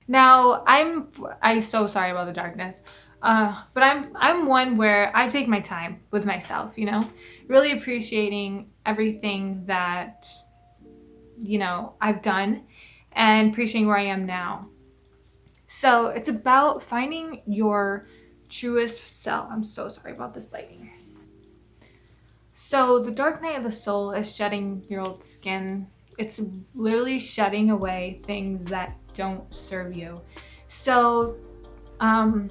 Now, I'm so sorry about the darkness. But I'm one where I take my time with myself, really appreciating everything that, I've done and appreciating where I am now. So it's about finding your truest self. I'm so sorry about this lighting. So the dark night of the soul is shedding your old skin. It's literally shedding away things that don't serve you. So um,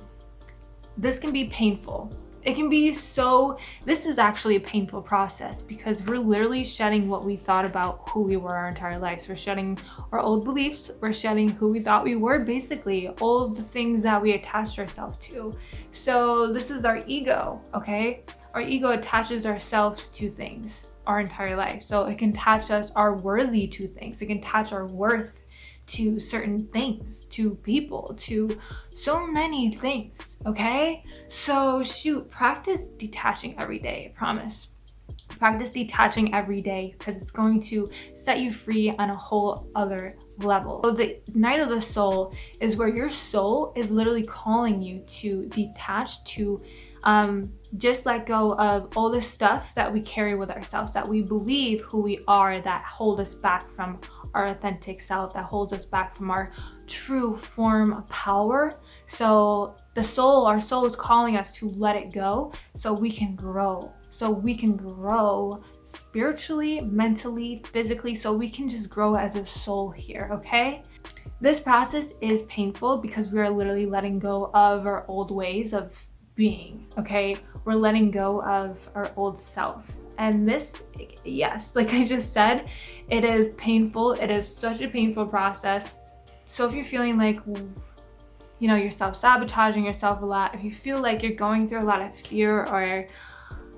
this can be painful. It can be this is actually a painful process because we're literally shedding what we thought about who we were our entire lives. We're shedding our old beliefs. We're shedding who we thought we were, basically, old things that we attached ourselves to. So this is our ego, okay? Our ego attaches ourselves to things our entire life. So it can attach us our worthy to things. It can attach our worth to certain things, to people, to so many things, okay? So shoot, practice detaching every day, I promise. Practice detaching every day because it's going to set you free on a whole other level. So the night of the soul is where your soul is literally calling you to detach, to just let go of all the stuff that we carry with ourselves, that we believe who we are, that hold us back from our authentic self, that holds us back from our true form of power. So our soul is calling us to let it go so we can grow. So we can grow spiritually, mentally, physically, so we can just grow as a soul here, okay? This process is painful because we are literally letting go of our old ways of being, okay? We're letting go of our old self. And this, yes, like I just said, it is painful. It is such a painful process. So if you're feeling like, you're self-sabotaging yourself a lot, if you feel like you're going through a lot of fear or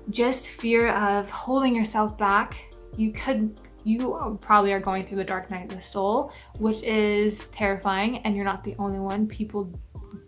just fear of holding yourself back, you probably are going through the dark night of the soul, which is terrifying, and you're not the only one. People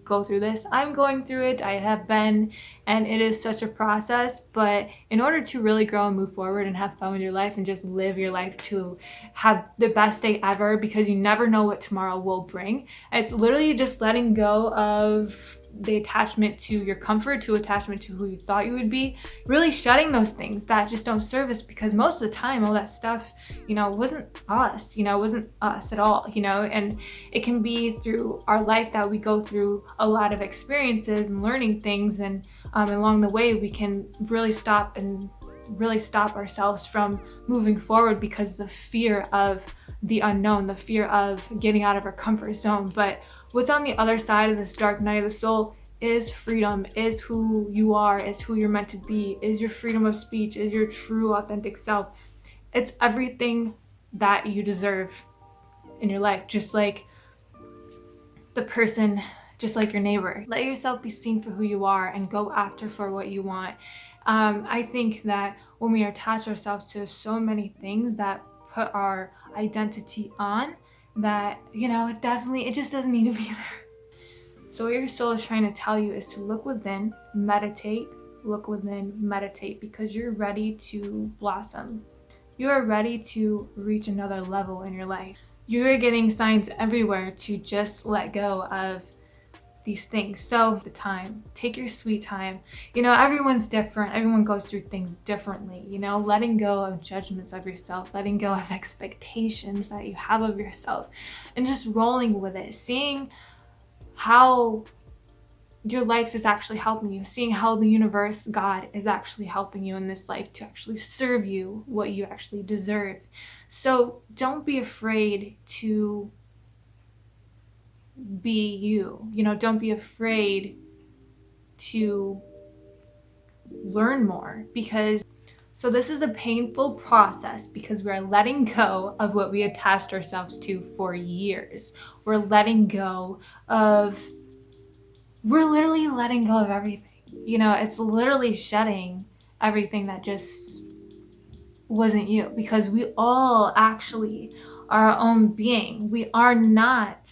go through this. I'm going through it. I have been, and it is such a process. But in order to really grow and move forward and have fun with your life and just live your life to have the best day ever, because you never know what tomorrow will bring, it's literally just letting go of the attachment to your comfort, to attachment to who you thought you would be, really shutting those things that just don't serve us, because most of the time all that stuff wasn't us, wasn't us at all, and it can be through our life that we go through a lot of experiences and learning things, and along the way we can really stop ourselves from moving forward because the fear of the unknown, the fear of getting out of our comfort zone. But what's on the other side of this dark night of the soul is freedom, is who you are, is who you're meant to be, is your freedom of speech, is your true authentic self. It's everything that you deserve in your life, just like your neighbor. Let yourself be seen for who you are and go after for what you want. I think that when we attach ourselves to so many things that put our identity on, that it just doesn't need to be there. So what your soul is trying to tell you is to look within, meditate, because you're ready to blossom. You are ready to reach another level in your life. You are getting signs everywhere to just let go of these things. So the time, take your sweet time. Everyone's different. Everyone goes through things differently. Letting go of judgments of yourself, letting go of expectations that you have of yourself, and just rolling with it, seeing how your life is actually helping you, seeing how the universe, God, is actually helping you in this life to actually serve you what you actually deserve. So don't be afraid to be you. Don't be afraid to learn more, so this is a painful process because we're letting go of what we attached ourselves to for years. We're literally letting go of everything. It's literally shedding everything that just wasn't you, because we all actually are our own being. We are not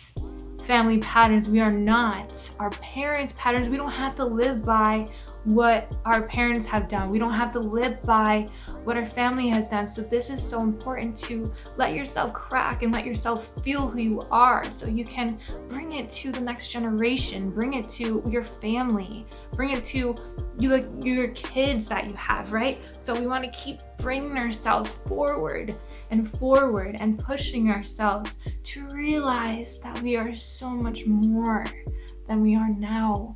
family patterns. We are not our parents' patterns. We don't have to live by what our parents have done. We don't have to live by what our family has done. So this is so important to let yourself crack and let yourself feel who you are, so you can bring it to the next generation, bring it to your family, bring it to your kids that you have, right? So we want to keep bringing ourselves forward and pushing ourselves to realize that we are so much more than we are now.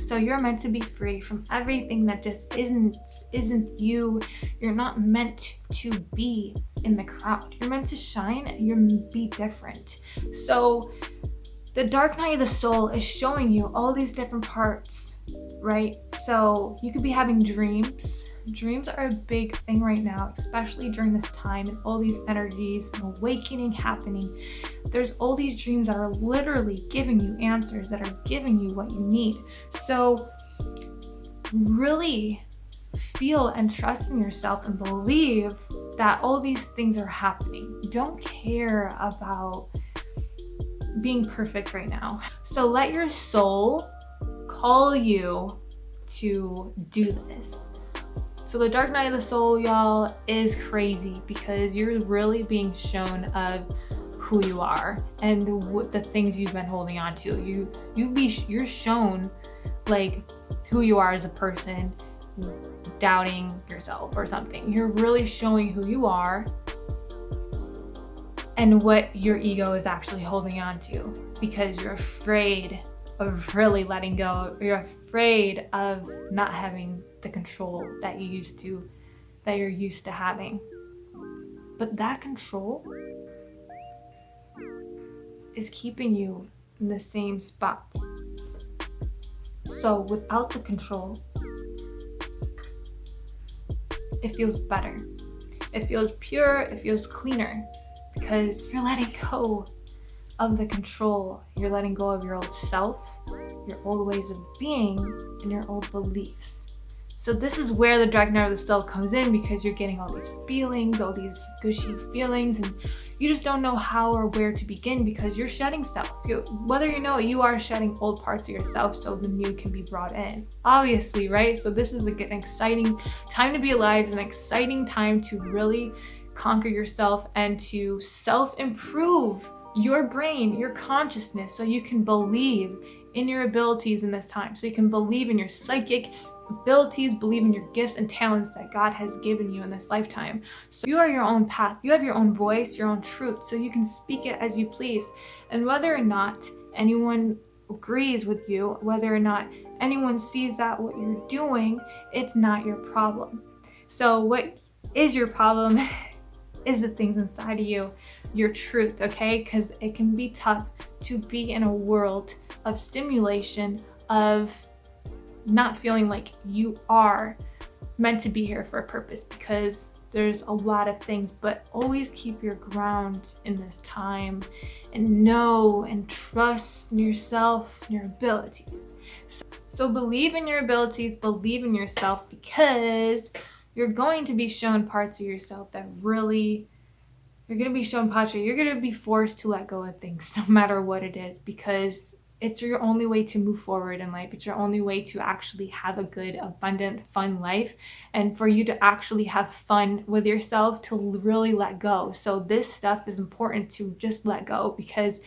So you're meant to be free from everything that just isn't you. You're not meant to be in the crowd. You're meant to shine. You're be different. So the dark night of the soul is showing you all these different parts, right? So you could be having dreams. Dreams are a big thing right now, especially during this time, and all these energies and awakening happening. There's all these dreams that are literally giving you answers, that are giving you what you need. So really feel and trust in yourself and believe that all these things are happening. Don't care about being perfect right now. So let your soul call you to do this. So the dark night of the soul, y'all, is crazy because you're really being shown of who you are and what the things you've been holding on to. You're shown like who you are as a person, doubting yourself or something. You're really showing who you are and what your ego is actually holding on to, because you're afraid of really letting go. You're afraid of not having the control that you're used to having. But that control is keeping you in the same spot. So without the control, it feels better. It feels pure, it feels cleaner, because you're letting go of the control. You're letting go of your old self, your old ways of being, and your old beliefs. So this is where the dark night of the soul comes in, because you're getting all these feelings, all these gushy feelings, and you just don't know how or where to begin because you're shedding self. Whether you know it, you are shedding old parts of yourself so the new can be brought in. Obviously, right? So this is an exciting time to be alive. It's an exciting time to really conquer yourself and to self-improve your brain, your consciousness, so you can believe in your abilities in this time. So you can believe in your psychic abilities, believe in your gifts and talents that God has given you in this lifetime. So you are your own path. You have your own voice, your own truth, so you can speak it as you please. And whether or not anyone agrees with you, whether or not anyone sees that what you're doing, it's not your problem. So what is your problem is the things inside of you, your truth, okay? Because it can be tough to be in a world of stimulation, of not feeling like you are meant to be here for a purpose, because there's a lot of things. But always keep your ground in this time and know and trust in yourself and your abilities. So believe in your abilities, believe in yourself, because you're going to be shown parts of yourself that really, you're going to be shown parts of you. You're going to be forced to let go of things no matter what it is, because it's your only way to move forward in life. It's your only way to actually have a good, abundant, fun life, and for you to actually have fun with yourself, to really let go. So this stuff is important to just let go, because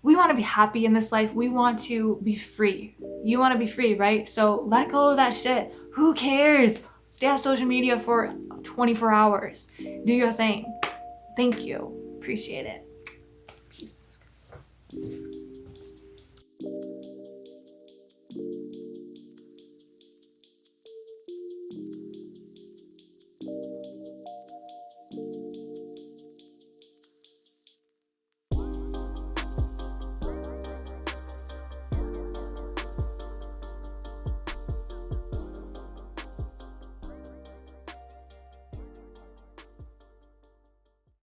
we want to be happy in this life. We want to be free. You want to be free, right? So let go of that shit. Who cares? Stay off social media for 24 hours. Do your thing. Thank you. Appreciate it. Peace.